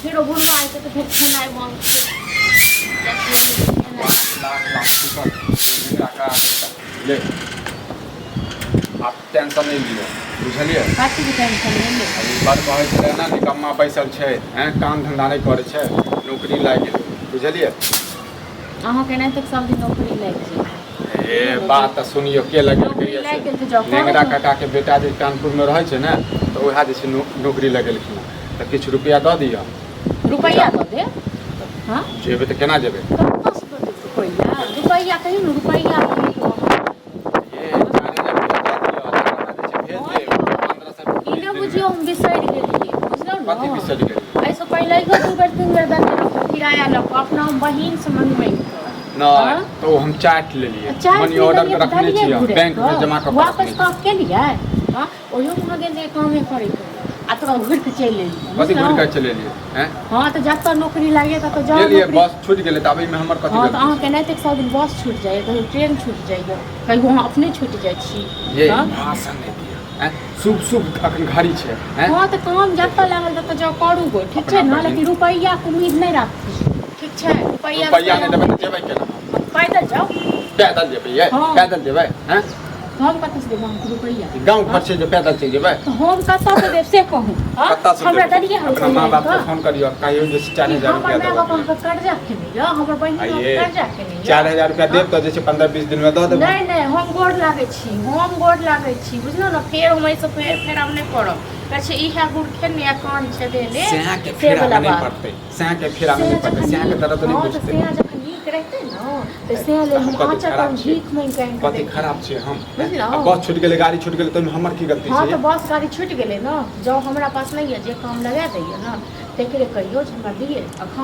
फिर बुढ़वा आए तो फिर खेनाई मांग ले आप टेंशन नहीं लियो बुझलिए काटी के टेंशन नहीं ले बड़ कहै छलै ना निकम्मा बैसल छै काम धंधा नहीं करे छै नौकरी लागि गेल बुझलिए अहाँ के नहीं तक सब दिन नौकरी लागि छै ए बात तऽ सुनियो के लगेल कहिए नेंगरा काका के बेटा जे कानपुर में रहै छै ना तो वएह जे छै नौकरी लगेलखिन तऽ किछु रुपया दऽ दिअ रुपया दऽ दे हां जेबै तऽ केना जेबै रुपया कहीं न रुपया बुझियो हम बिसरि गेलियै बुझलौ न कथी बिसरि गेलियै ऐसे पहिले ही 2 बेर 3 बेर दे किराया लऽ अपना हम बहिन से मंगबै नहीं तो हम चाट लेलिए मनी ऑर्डर के रखने छियै बैंक में जमा कर वापस कब के लिए हां ओयो वहां गेल कामे करे आ तो घुर के चलि एलियै कथी घुर के चलि एलियै हैं हां तो जब तक नौकरी लागे त जाओ गेलियै बस छूट गेलै त अभी में हमर कथी हां तो अहाँ के नहीं तक सब दिन बस छूट जाए कहीं ट्रेन छूट जाइए कहीं वहां अपने छूट जाय छी ये भाषण नहीं दिया हैं शुभ शुभ अखन घड़ी छै हैं हां तो काम जब तक लागल त जाओ करू गो ठीक छै ना लेकिन रुपया के उम्मीद नहीं राखी ठीक छै रुपया नहीं देबै त जेबै केना पैदल जाओ पैदल जेबै ये पैदल जेबै हैं हम कतऽ से देब अहाँके रुपैया गांव घर से जो पैदल चलि जेबै तो हम कतऽ से देब से कहू हमरा दरिया हम अपना माँ बाप के फोन करियो कहियो जे 4000 रुपया देब हमर बाप कर्जा खेने या हमर बहिन कर्जा खेने या 4000 रुपया देब त जे छै 15-20 दिन में दऽ देब नहीं नहीं हम गोड़ लागै छी बुझलौ ना फेर हम ऐसे फेर हम नहीं करब कहै छै इहा गुड़ खेने या कान छै देले सेहा के फेरा में नहीं पड़तै सेहा के फेरा में नहीं पड़तै सेहा के दर्द नहीं बुझतै सेहा जखन नीक रहतै न तो सेहा ले हम पाँच कम भीख मांग के कथी खराब छै हम बुझलौ बस छूट गेलै गाड़ी छूट गेलै त हमर की गलती छै हां तो बस गाड़ी छूट गेलै न जो हमरा पास नहीं है जे काम लगा दैय न तेकरे कहियो जे हमरा दिए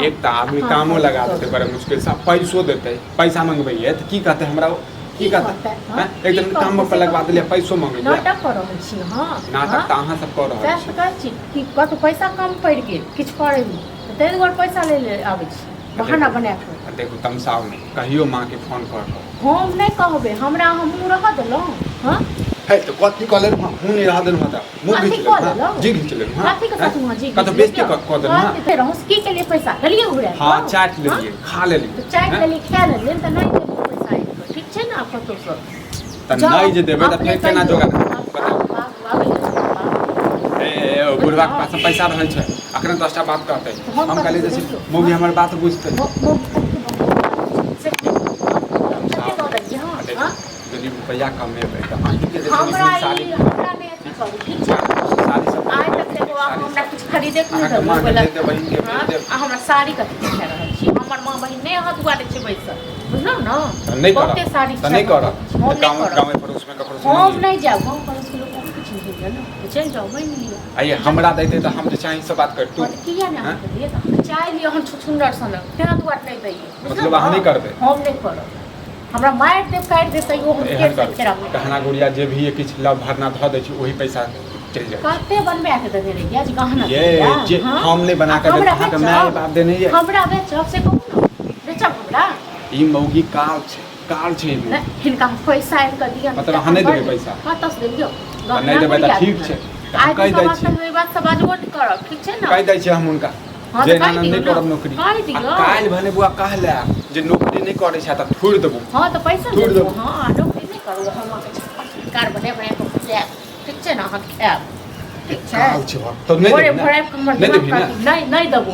एक त आदमी कामो लगा देतै बड़े मुश्किल से पैसो देतै पैसा मंगबैये त की कहतै हमरा की कहतै एक दिन काम पर लगवा देलिए पैसो मंगैये नाटक कर रहल छी हां नाटक त अहाँ सब कर रहल छी कहै छी कि कत पैसा कम पड़ गेल किछ करे तै दुआरे पैसा ले आबै छी बहाना बना के देखो तमसाओ नहीं कहियो माँ के फोन कर हम नहीं कहबे हमरा हम मुंह रह देलौ हां है तो कथी कहले हूं नहीं रह देलौ त मुंह घिच ले जी घिच ले हां कथी के साथ मुंह जी कत बेइज्जती क देलौ हां फिर हम की के लिए पैसा गलिए उड़े हां चाट लेलिए खा लेलिए तो चाट लेलिए खा लेलिए त नहीं देबो पैसा आइब ठीक छै ना कतो से त नहीं जे देबे त फेर केना जोगा बताओ बुढ़वा के पास पैसा रहे छै अखन 10टा बात कहते हम कहले जे मम्मी हमर बात बुझते यदि रुपया कम में पे त आंटी के हमरा नहीं अथी करू ठीक छै आइ तक देखो हमरा कुछ खरीदे के नहीं देबो बोला हमरा साड़ी कथि देख रहल छी हमर मां बहिन नहीं हाथ दुआरे छै बैसल बुझलौ न बहुते साड़ी त नहीं कर गांव में पड़ोस में ककरो हम नहीं जाऊ गांव पड़ोस के लोग कुछ नहीं देला न चल जाओ मैं मिलियो आइए हमरा देते त हम जे चाहि से बात कर तू किया ना दिए त चाय लियो हम सुंदर सन तेरा दुआरे नहीं दैए मतलब हम नहीं करबे हम नहीं करब हमरा मार दे काट दे तइयो हम के फेरा गहना गुड़िया जे भी किछ लव भरना ध दे छी ओही पैसा चल जाए कते बनबे के देने रहिया जे गहना ये जे हम नहीं बना के दे अहाँ के माय बाप देने ये हमरा बेचब से कहू न बेचब हमरा ई मौगी काल छै हिनका पैसा इनका दिया मतलब हम नहीं देबे पैसा हां तस देबियो नहीं देबे त ठीक छै आइ कहि दै छी ई बात सब बाजबो न करब ठीक छै न कहि दै छी हम उनका जे नहीं करब नौकरी काल भने बुआ कहले जे नौकरी नहीं करे छै त छोड़ देबो हां त पैसा देबो हां नौकरी नहीं करू हम कार बने के खुले ठीक छै न हम खाब ठीक छै तो नहीं नहीं देबो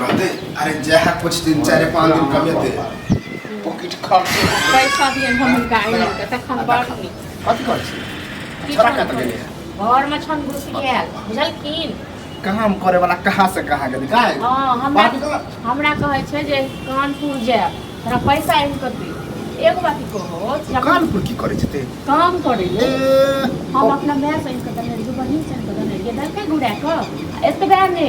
रहते अरे जहा कुछ दिन 4-5 दिन कमेते पॉकेट खर्च पैसा दिए हम गाड़ी के तखन बाड़ी कथि कर छी छोरा कत गेले घर में छन घुस गेल बुझलखिन काम करे वाला कहां से कहां गेली काय हां हमरा कहै छै जे कानपुर जाय तोरा पैसा इन कर दे एक बात कहो कानपुर की करे छते काम करे ले हम अपना मैं से इनका दने जो बहिन से इनका दने ये दल के गुड़ा का एते बेर ने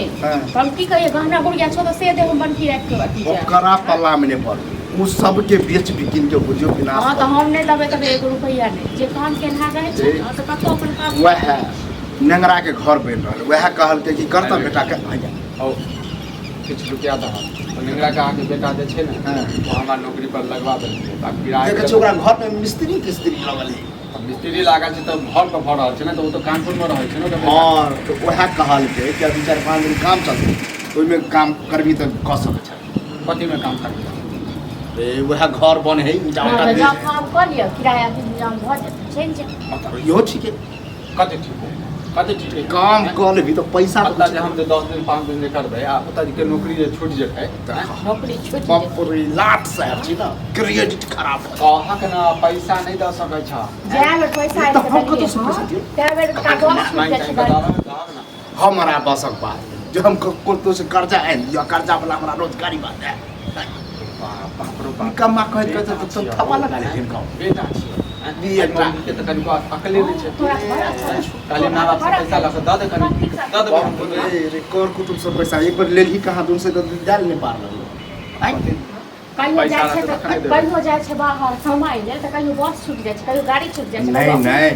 हम की कहिए गहना गुड़िया छो तो से दे हम बनकी रख के अथी जा ओकरा पल्ला में ने पर उ सब के बेच बिकिन के बुझियो विनाश हां तो हम नहीं दबे तब 1 रुपया नहीं जे काम के ना रहे छै तो कतो अपन काम वह नेंगरा के घर बन रहल वह कहल के कि करता बेटा के आ जा किछु रुपया दह नेंगरा के आके बेटा जे छै ने हमरा नौकरी पर लगवा देलकै ताकि किराया देखे छै ओकरा घर में मिस्त्री लगल है मिस्त्री लागल छै तऽ घर पर भऽ रहल छै ने, तऽ ओ तऽ कानपुर में रहै छै ने। हाँ तो वह कहलकै कि अभी 4-5 दिन काम चलतै, ओहिमे काम करबी तऽ कऽ सकै छै। कथी में काम करबी? वह घर बन है काम कर लिया, किराया के इंतजाम भऽ जेतै, चलि जाए। इहो ठीक है, कथी ठीक है? कथी ठीक है? काम कऽ लेबी तऽ पैसा पता जे हम तऽ 10 दिन 5 दिन करबै आ पता के नौकरी जे छूट जेतै, नौकरी छूट बाप रे लाट साहब छी ना, क्रेडिट खराब है। अहाँके ना पैसा नहीं दऽ सकै छ। जाए पैसा तऽ हम कतऽ से पैसा दियौ? जाए का बस छूट जाइ छै। हमारा बसक बात जो हम को से कर्जा आयल या कर्जा वाला हमरा रोजगारी बात है। बाप रे बाप। कमा कहै तो थपा लगा ले हम गाँव। बेटा छियै। बेटा के तऽ कनिको अकले नहि छै। काली माँ बाप से पैसा लऽ कऽ दऽ दे कनि, दऽ दे हमको। रे कर कुटुम सब पैसा एक बार ले ही कहाँ दूर से तो डाल नहीं पार लगे। कहियो जाइ छै तऽ कहियो जाइ छै बाहर समय ले तऽ कहियो बस छूट जाइ छै, कहियो गाड़ी छूट जाइ छै। नहीं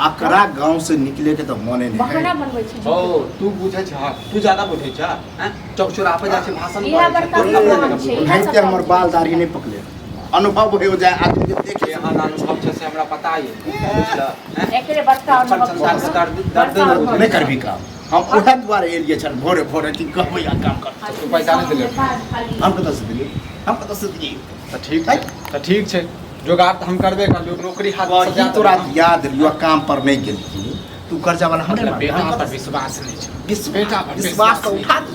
अकरा गांव से निकले के तो मने नहीं बहाना बनबै छै। ओ तू बुझै छ, तू ज्यादा बुझै छ। हैं चौक चौराहा पे जाइ छै भाषण इहा बड़का काम छै। नहीं ते हमर बाल दाढ़ी नहीं पकले, अनुभव हो जाए आदमी के देखे यहाँ अनुभव छै से हमरा पता है। बुझल एकरे बड़का अनुभव नहीं करबी काम। हम उहे द्वारे एलिए छन भोरे भोरे कि कहबै आ काम कर। तू पैसा नहीं दिले, हम कतऽ से दिलिए, हम कतऽ से दिलिए? तऽ ठीक है, तऽ ठीक छै। जोगाड़ तऽ हम करबे कर लियो, नौकरी हाथ से वही तोरा याद रियो काम पर नहीं गेली तू कर्जा वाला हम बेटा पर विश्वास नहीं छै। बेटा विश्वास तो उठा दे,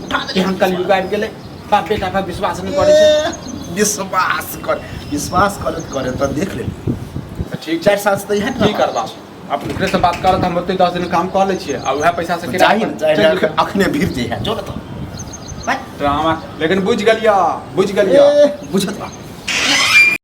उठा दे। हम कल युग आबि गेलै, बाप बेटा पर विश्वास नहीं करै छै। विश्वास करे तो देख ले। ठीक 4 साल से है की करबा अपने से बात करत। हम ओते 10 दिन काम कर ले छियै आ उहे पैसा से चाहिए अखने भीड़ जे है जो तो ड्रामा। लेकिन बुझ गेलिया, बुझ गेलिया, बुझत बा।